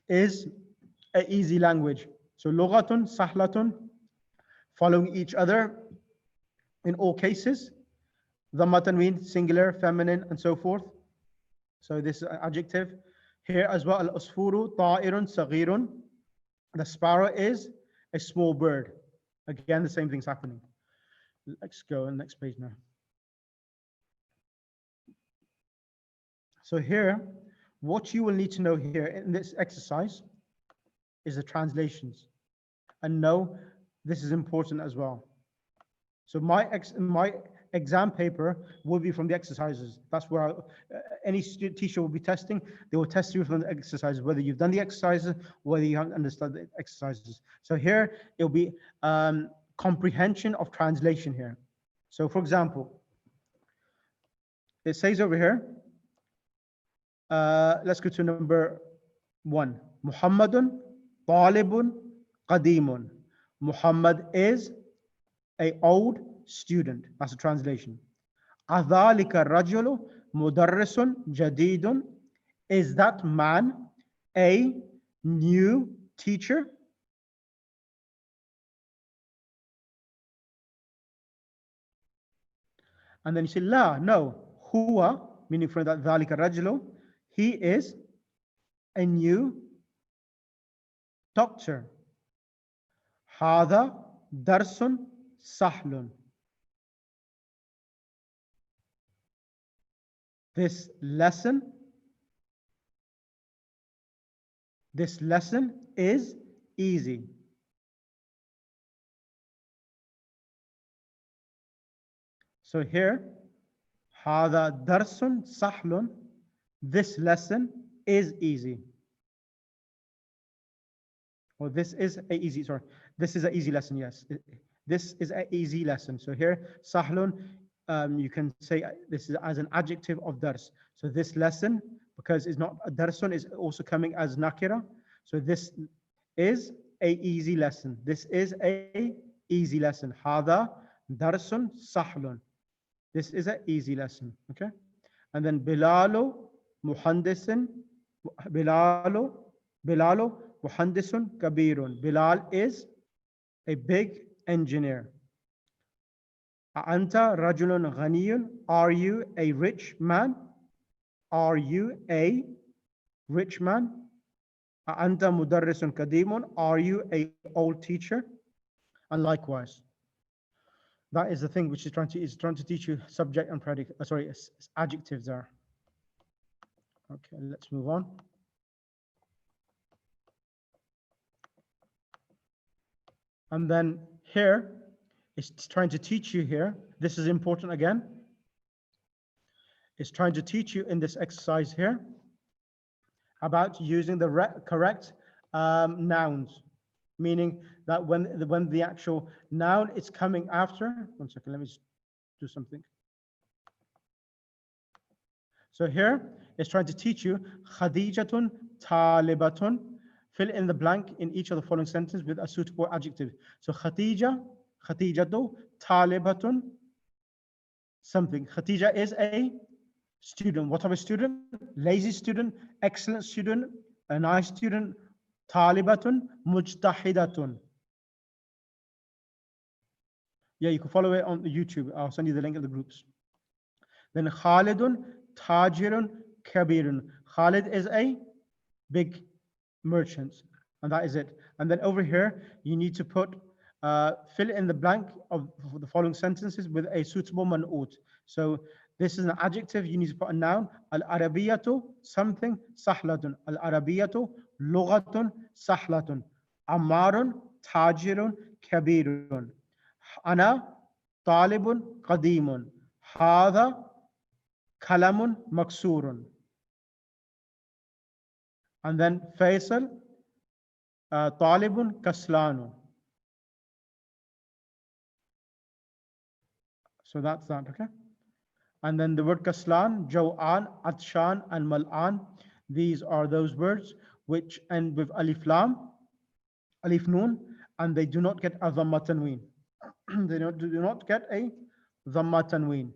is an easy language. So lughatun sahlatun, following each other in all cases. Dhamma tanween, singular, feminine, and so forth. So this is an adjective. Here as well, al-usfuru ta'irun saghirun. The sparrow is a small bird. Again, the same thing's happening. Let's go on the next page now. So here, what you will need to know here in this exercise is the translations. And know this is important as well. So my exam paper will be from the exercises. That's where any teacher will be testing. They will test you from the exercises, whether you've done the exercises, whether you haven't understood the exercises. So here, it'll be comprehension of translation here. So for example, it says over here, let's go to number 1. Muhammadun talibun qadimun. Muhammad is an old student. That's a translation. Adhalika rajulu mudarrisun jadidun. Is that man a new teacher? And then you say, la, no. Huwa, meaning from that dhalika rajulu, he is a new doctor. Hada darsun sahlun. This lesson is easy. So here, hada darsun sahlun. This lesson is easy. Or this is a easy, sorry. This is an easy lesson, yes. This is an easy lesson. So here, sahlun, you can say this is as an adjective of dars. So this lesson, because it's not a darsun, is also coming as nakira. So this is a easy lesson. This is a easy lesson. Hada darsun sahlun. This is an easy lesson. Okay. And then Bilalu muhandisin. Bilalu muhandisun kabirun. Bilal is a big engineer. Anta rajulun ghaniyun. Are you a rich man? Are you a rich man? Anta mudarrisun kadimun. Are you a old teacher? And likewise. That is the thing which is trying to teach you subject and predicate. Sorry, adjectives there. Okay, let's move on. And then here, it's trying to teach you here. This is important again. It's trying to teach you in this exercise here about using the correct nouns, meaning that when the actual noun is coming after. One second, let me just do something. So here, it's trying to teach you Khadijatun talibatun. Fill in the blank in each of the following sentences with a suitable adjective. So Khadijatu talibatun something. Khadija is a student. What type of student? Lazy student, excellent student, a nice student. Talibatun mujtahidatun. Yeah, you can follow it on the YouTube. I'll send you the link in the groups. Then Khalidun tajirun kabirun. Khalid is a big merchant, and that is it. And then over here, you need to put, fill in the blank of the following sentences with a suitable man'ut. So this is an adjective, you need to put a noun. Al-Arabiyatu, something, sahlatun. Al-Arabiyatu, lughatun, sahlatun. Ammarun, tajirun, kabirun. Ana, talibun, qadimun. Hadha, kalamun, maksurun. And then Faisal, talibun, kaslanu. So that's that, okay? And then the word kaslan, jaw'an, atshan, and mal'an. These are those words which end with alif lam, alif noon, and they do not get a dhamma tanween. They do not get a dhamma tanween.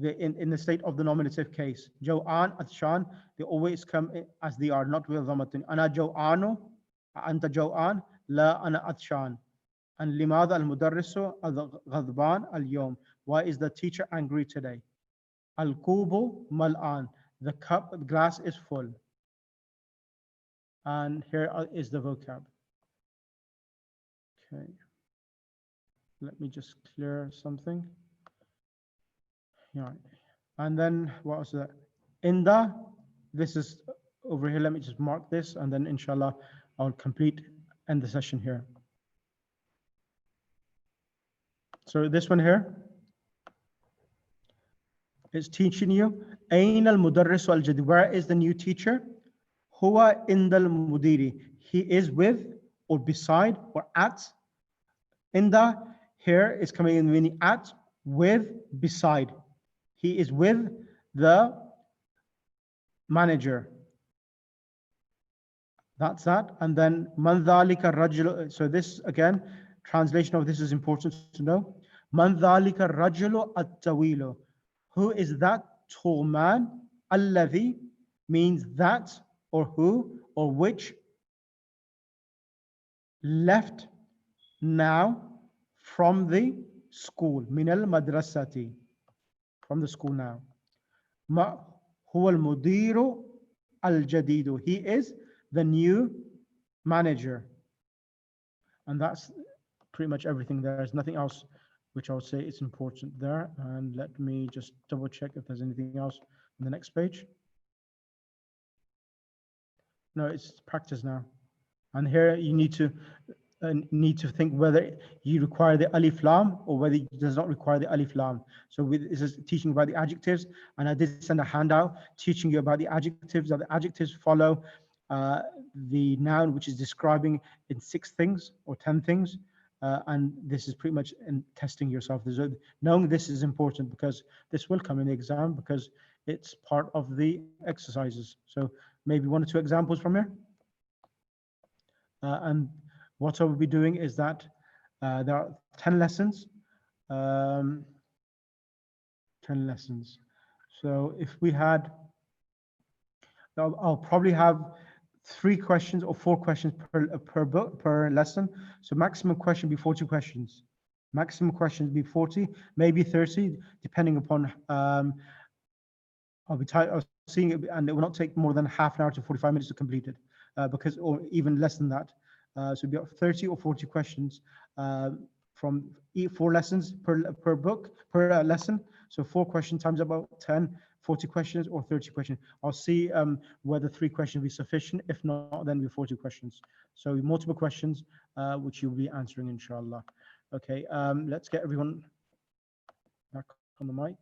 In the state of the nominative case. Jaw'an, atshan, they always come as they are, not with dhamma tanween. Ana jaw'anu, anta jaw'an, la ana atshan. And limadha al-mudarrisu al-ghadban al-yawm. Why is the teacher angry today? Al-kubu mal'an. The cup, the glass is full. And here is the vocab. Okay. Let me just clear something. Yeah. And then what was that? Inda, this is over here. Let me just mark this, and then inshallah, I'll end the session here. So this one here is teaching you Ain al-Mudarris al-Jadid. Where is the new teacher? Huwa indal mudiri. He is with or beside or at. Inda here is coming in meaning at, with, beside. He is with the manager. That's that. And then man dhalika rajulu. So this again, translation of this is important to know. Man dhalika rajulu at-tawilu. Who is that tall man? Alladhi means that or who or which left now from the school. Min al-madrasati. From the school now. Ma huwa al-mudiru al-jadidu. He is the new manager. And that's pretty much everything. There's nothing else which I would say is important there. And let me just double check if there's anything else on the next page. No, it's practice now. And here you need to think whether you require the alif lam or whether it does not require the alif lam. So this is teaching about the adjectives, and I did send a handout teaching you about the adjectives. That the adjectives follow the noun, which is describing in 6 things or 10 things. And this is pretty much in testing yourself. Knowing this is important because this will come in the exam because it's part of the exercises. So maybe 1 or 2 examples from here. And what I will be doing is that there are 10 lessons. 10 lessons. So if we had, I'll probably have 3 questions or 4 questions per lesson. So maximum question be 40 questions. Maximum questions be 40, maybe 30, depending upon. I'll be seeing it, and it will not take more than half an hour to 45 minutes to complete it, because or even less than that. So be 30 or 40 questions from 4 lessons per book per lesson. So 4 question times about 10. 40 questions or 30 questions. I'll see whether 3 questions will be sufficient. If not, then we 40 questions. So multiple questions, which you'll be answering, inshallah. Okay, let's get everyone back on the mic.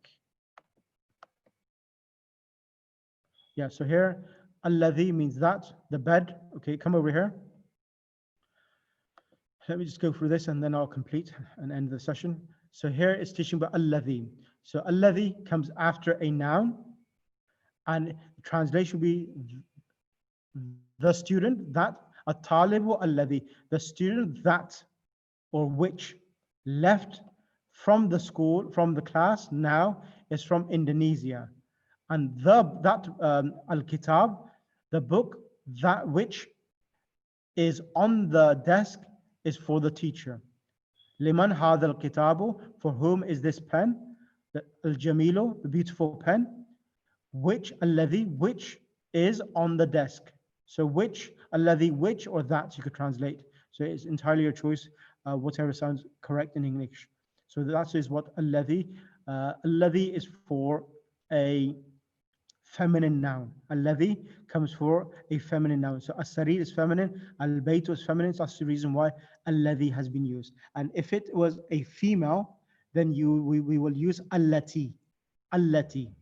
Yeah, so here, alladhi means that, the bed. Okay, come over here. Let me just go through this and then I'll complete and end the session. So here it's teaching about alladhi. So alladhi comes after a noun, and the translation will be the student, that, at-talibu alladhi, the student that or which left from the school, from the class now is from Indonesia. And that al-kitab, the book, that which is on the desk is for the teacher. لمن هذا الكتاب? For whom is this pen? الجميل, the beautiful pen. Which الذي, which is on the desk. So which, الذي, which, or that you could translate. So it's entirely your choice, whatever sounds correct in English. So that is what الذي. الذي is for a feminine noun. الذي comes for a feminine noun. So as-sarir is feminine, al-bayt is feminine. So that's the reason why الذي has been used. And if it was a female, then we will use allati. Allati.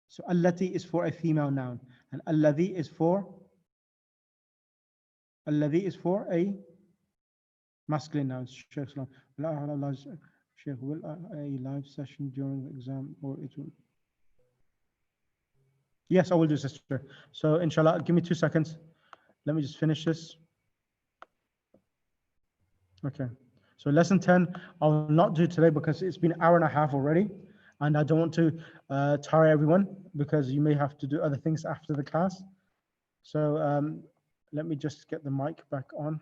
So allati is for a female noun, and alladhi is for a masculine noun. Sheikh Salam. Sheikh, will a live session during the exam, or it will? Yes, I will do, sister. So inshallah, give me 2 seconds. Let me just finish this. Okay. So lesson 10, I will not do today because it's been an hour and a half already. And I don't want to tire everyone because you may have to do other things after the class. So let me just get the mic back on.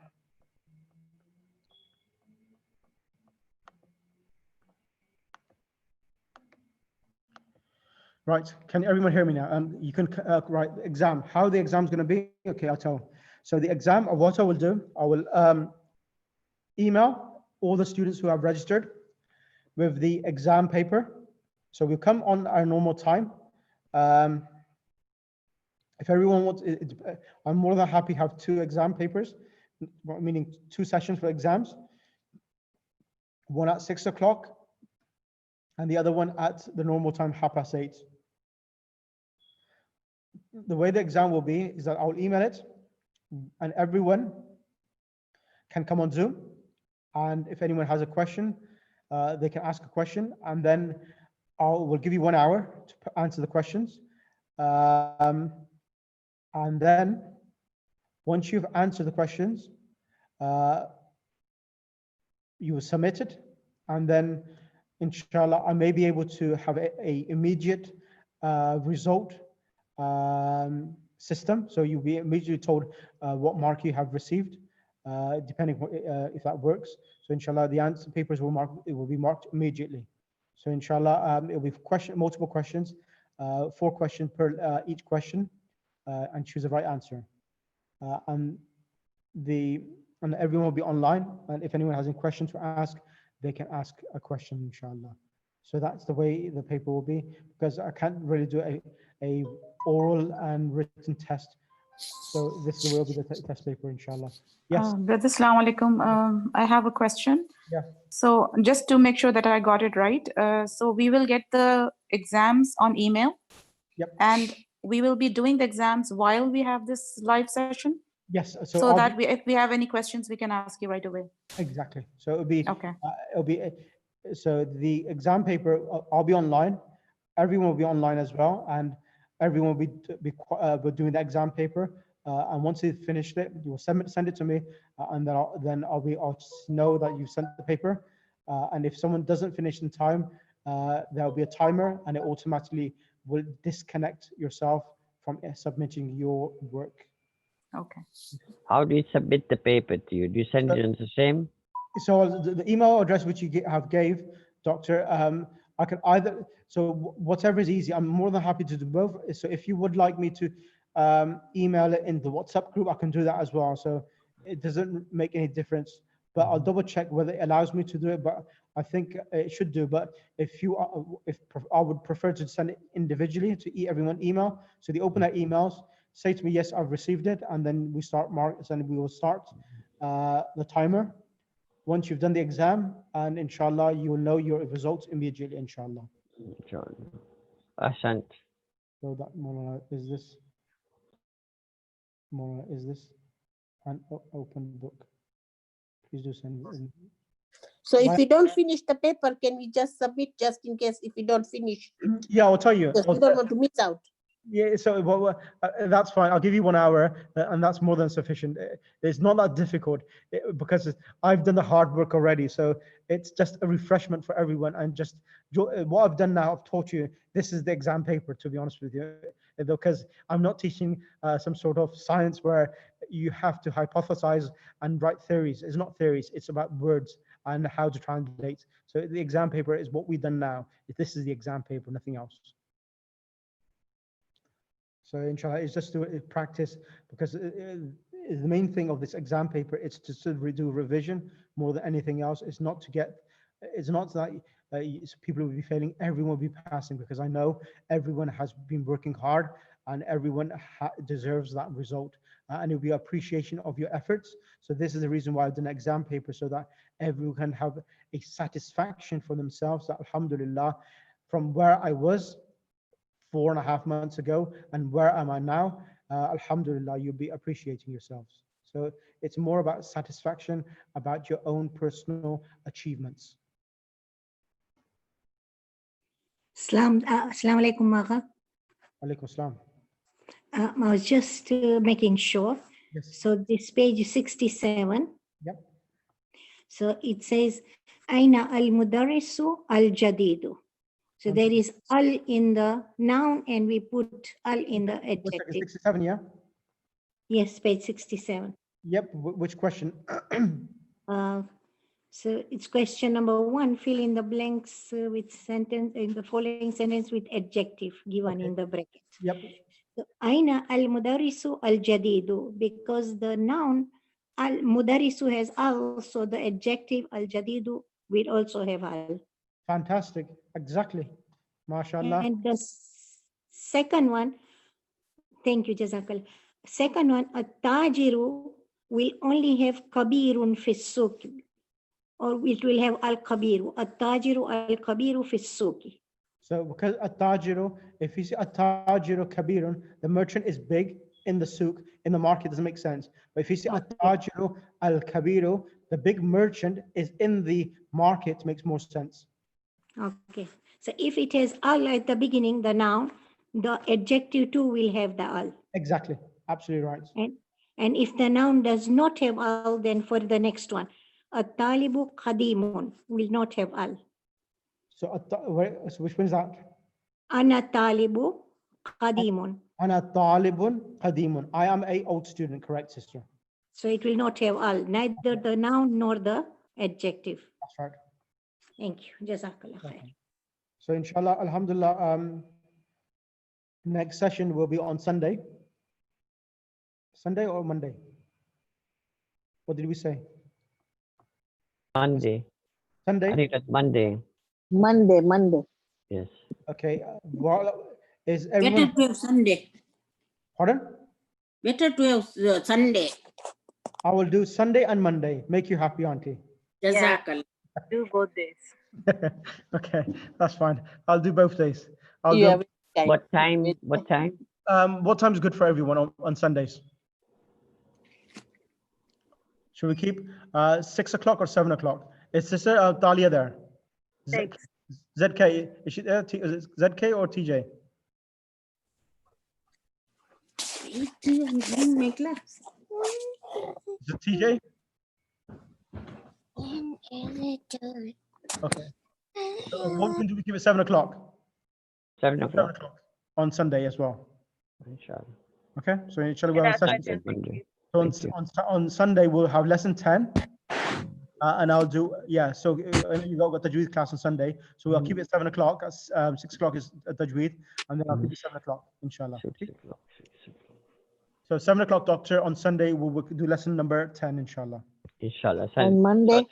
Right, can everyone hear me now? You can write exam. How the exam is going to be? Okay, I'll tell. So the exam, what I will do, I will email all the students who have registered with the exam paper. So we'll come on our normal time. If everyone wants, I'm more than happy to have 2 exam papers, meaning 2 sessions for exams. One at 6 o'clock and the other one at the normal time, 8:30. The way the exam will be is that I'll email it and everyone can come on Zoom. And if anyone has a question, they can ask a question, and then we'll give you 1 hour to answer the questions. And then once you've answered the questions, you will submit it, and then inshallah I may be able to have a immediate result system. So you'll be immediately told what mark you have received, depending if that works. So inshallah the answer papers will be marked immediately. So inshallah it will be multiple questions, 4 questions per each question, and choose the right answer. And everyone will be online, and if anyone has any questions to ask, they can ask a question, inshallah. So that's the way the paper will be, because I can't really do a oral and written test. So this will be the test paper, inshallah. Yes. Brother, Assalamu alaikum. I have a question. Yeah. So just to make sure that I got it right, so we will get the exams on email. Yep. And we will be doing the exams while we have this live session. Yes. So that if we have any questions, we can ask you right away. Exactly. So it'll be okay. So the exam paper, I'll be online. Everyone will be online as well, and everyone will be doing the exam paper. And once they've finished it, you will send it to me, and then I'll just know that you sent the paper. And if someone doesn't finish in time, there will be a timer, and it automatically will disconnect yourself from submitting your work. Okay. How do you submit the paper to you? Do you send it in the same? So the email address which you have gave, Doctor, I can either, so whatever is easy, I'm more than happy to do both. So if you would like me to email it in the WhatsApp group, I can do that as well. So it doesn't make any difference, but I'll double check whether it allows me to do it, but I think it should do. But if I would prefer to send it individually to everyone email. So they open their emails, say to me, yes, I've received it. And then we we will start the timer. Once you've done the exam, and inshallah, you will know your results immediately, inshallah. Inshallah. Ahsant. So that Maulana, is this an open book? Please do send it in. So if you don't finish the paper, can we just submit just in case if we don't finish? Yeah, I'll tell you. Because we don't want to miss out. Yeah, so that's fine. I'll give you 1 hour, and that's more than sufficient. It's not that difficult because I've done the hard work already. So it's just a refreshment for everyone. And just what I've done now, I've taught you. This is the exam paper, to be honest with you. because I'm not teaching some sort of science where you have to hypothesize and write theories. It's not theories, it's about words and how to translate. So the exam paper is what we've done now. This is the exam paper, nothing else. So inshallah, it's just to practice, because the main thing of this exam paper is to sort of do revision more than anything else. It's not to get, it's not that people will be failing, everyone will be passing, because I know everyone has been working hard and everyone deserves that result. And it will be appreciation of your efforts. So this is the reason why I've done an exam paper, so that everyone can have a satisfaction for themselves that alhamdulillah, from where I was 4.5 months ago and where am I now, alhamdulillah, you'll be appreciating yourselves. So it's more about satisfaction, about your own personal achievements. Assalamu alaikum, Agha. Alaikum assalam. I was just making sure. Yes. So this page is 67. Yep. So it says, Aina al-mudarrisu al-jadidu. So there is al in the noun and we put al in the adjective. 67, yeah? Yes, page 67. Yep, which question? So it's question number 1, fill in the blanks with sentence, in the following sentence with adjective given in the bracket. Yep. So, Aina al-mudarrisu al-jadidu, because the noun al-mudarrisu has al, so the adjective al-jadidu will also have al. Fantastic, exactly. MashaAllah. And the second one, thank you, Jazakallah. Second one, at-tajiru will only have kabirun fi suq, or it will have al-kabiru. At-tajiru al-kabiru fi suqi. So because at-tajiru, if you see at-tajiru kabirun, the merchant is big in the souk, in the market, doesn't make sense. But if you see at-tajiru al-kabiru, the big merchant is in the market, makes more sense. Okay. So if it has al at the beginning, the noun, the adjective too will have the al. Exactly. Absolutely right. And if the noun does not have al, then for the next one, at-talibu qadimun will not have al. So, so which one is that? Ana talibu qadimun. Ana talibun qadimun. I am a old student, correct, sister? So it will not have al, neither the noun nor the adjective. That's right. Thank you. Jazakallah khair. So inshallah, alhamdulillah, next session will be on Sunday. Sunday or Monday? What did we say? Monday. Sunday? I think that's Monday. Monday. Yes. Okay. Well, is everyone... Better to have Sunday. Pardon? Better to have Sunday. I will do Sunday and Monday. Make you happy, auntie. Jazakallah. Do both days. Okay, that's fine. I'll do both days. I'll Yeah, do... What time? What time? What time is good for everyone on Sundays? Should we keep 6 o'clock or 7 o'clock? Is Sister Talia there? ZK, is she there? Is it ZK or TJ? My class. Is it TJ? Okay. So what can we keep at 7 o'clock? 7 7 o'clock. on Sunday as well. Inshallah. Okay, so inshallah we'll have a session. Monday. So on Sunday we'll have lesson 10. And I'll do, yeah, so you got Tajweed class on Sunday. So I'll keep it at 7 o'clock. 6 o'clock is Tajweed. And then I'll keep it 7 o'clock, inshallah. 6 o'clock. So 7 o'clock, doctor, on Sunday, we'll do lesson number 10, inshallah. Inshallah. On Monday.